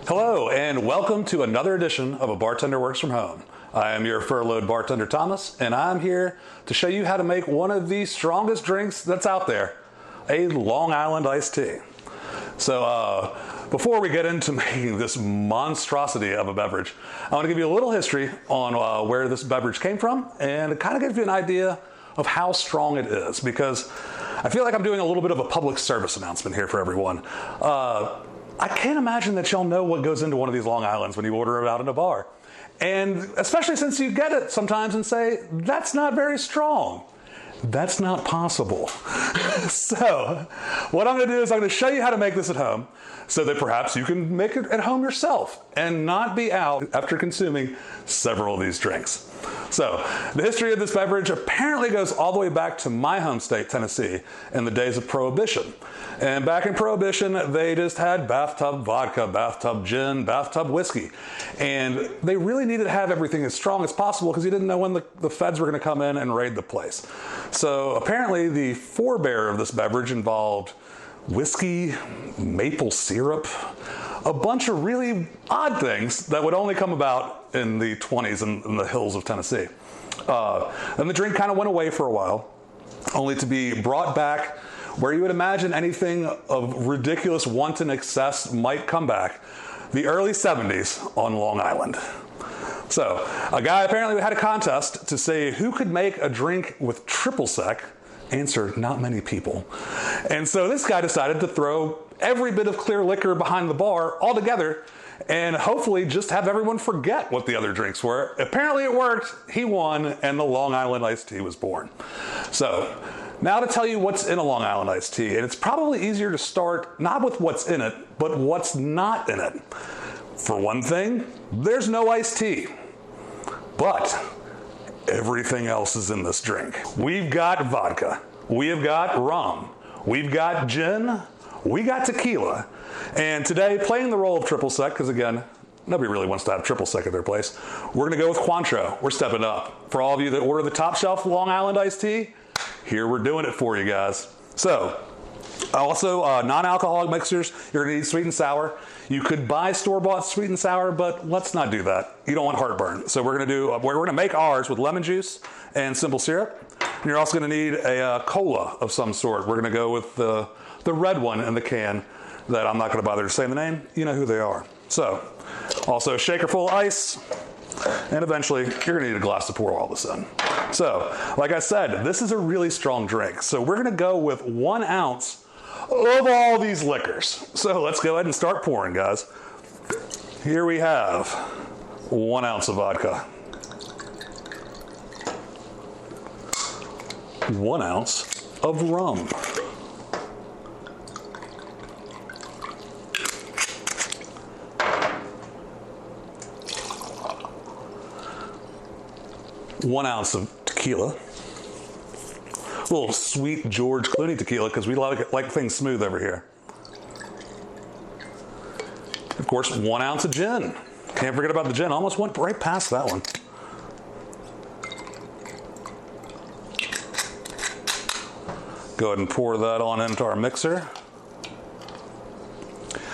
Hello, and welcome to another edition of A Bartender Works From Home. I am your furloughed bartender, Thomas, and I'm here to show you how to make one of the strongest drinks that's out there, a Long Island iced tea. So before we get into making this monstrosity of a beverage, I want to give you a little history on where this beverage came from and kind of give you an idea of how strong it is, because I feel like I'm doing a little bit of a public service announcement here for everyone. I can't imagine that y'all know what goes into one of these Long Islands when you order it out in a bar. And especially since you get it sometimes and say, that's not very strong. That's not possible. So what I'm going to do is I'm going to show you how to make this at home so that perhaps you can make it at home yourself and not be out after consuming several of these drinks. So the history of this beverage apparently goes all the way back to my home state, Tennessee, in the days of Prohibition. And back in Prohibition, they just had bathtub vodka, bathtub gin, bathtub whiskey. And they really needed to have everything as strong as possible because you didn't know when the feds were going to come in and raid the place. So apparently the forebear of this beverage involved whiskey, maple syrup, a bunch of really odd things that would only come about in the 20s in the hills of Tennessee. Then the drink kind of went away for a while, only to be brought back where you would imagine anything of ridiculous wanton excess might come back, the early 70s on Long Island. So a guy apparently had a contest to say who could make a drink with triple sec. Answer, not many people. And so this guy decided to throw every bit of clear liquor behind the bar all together and hopefully just have everyone forget what the other drinks were. Apparently it worked, he won, and the Long Island iced tea was born. So now to tell you what's in a Long Island iced tea, and it's probably easier to start not with what's in it, but what's not in it. For one thing, there's no iced tea, but everything else is in this drink. We've got vodka, we've got rum, we've got gin, we got tequila, and today, playing the role of triple sec, because again, nobody really wants to have triple sec at their place, we're going to go with Cointreau. We're stepping up. For all of you that order the top shelf Long Island iced tea, here we're doing it for you guys. So, also non-alcoholic mixers, you're going to need sweet and sour. You could buy store-bought sweet and sour, but let's not do that. You don't want heartburn. So we're going to make ours with lemon juice and simple syrup. And you're also going to need a cola of some sort. We're going to go with the red one in the can that I'm not going to bother to say the name. You know who they are. So, also a shaker full of ice. And eventually, you're going to need a glass to pour all this in. So, like I said, this is a really strong drink. So we're going to go with 1 ounce of all these liquors. So let's go ahead and start pouring, guys. Here we have 1 ounce of vodka, 1 ounce of rum, 1 ounce of tequila, a little sweet George Clooney tequila because we like things smooth over here. Of course, 1 ounce of gin. Can't forget about the gin. Almost went right past that one. Go ahead and pour that on into our mixer.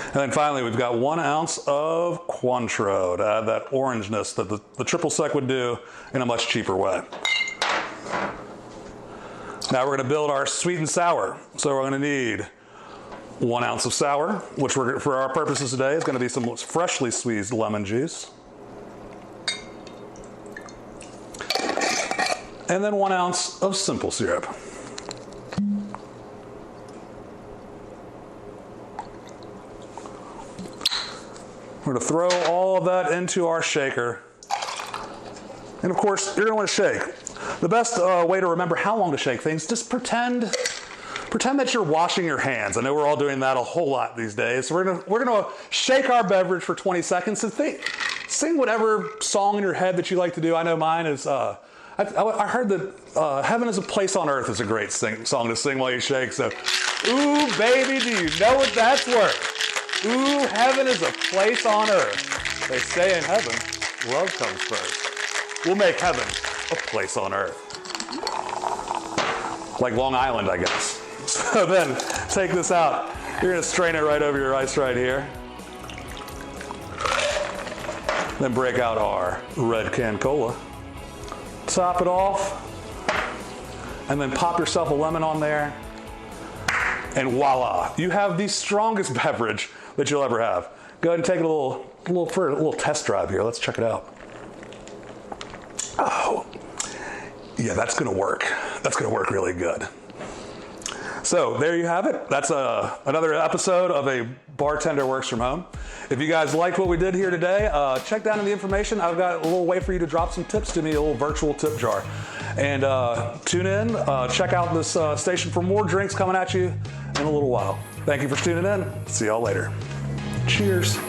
And then finally, we've got 1 ounce of Cointreau to add that orangeness that the triple sec would do in a much cheaper way. Now we're going to build our sweet and sour. So we're going to need 1 ounce of sour, which for our purposes today is going to be some freshly squeezed lemon juice. And then 1 ounce of simple syrup. We're going to throw all of that into our shaker. And of course, you're going to want to shake. The best way to remember how long to shake things, just pretend that you're washing your hands. I know we're all doing that a whole lot these days. So we're gonna shake our beverage for 20 seconds and sing whatever song in your head that you like to do. I know mine is, I heard that Heaven is a Place on Earth is a great song to sing while you shake. So, ooh, baby, do you know what that's worth? Ooh, heaven is a place on earth. They say in heaven, love comes first. We'll make heaven a place on earth. Like Long Island, I guess. So then, take this out. You're going to strain it right over your ice right here. Then break out our red can cola. Top it off. And then pop yourself a lemon on there. And voila, you have the strongest beverage that you'll ever have. Go ahead and take it a little test drive here. Let's check it out. Oh, yeah, that's gonna work. That's gonna work really good. So there you have it. That's another episode of A Bartender Works From Home. If you guys liked what we did here today, check down in the information. I've got a little way for you to drop some tips to me, a little virtual tip jar. And tune in, check out this station for more drinks coming at you in a little while. Thank you for tuning in. See y'all later. Cheers.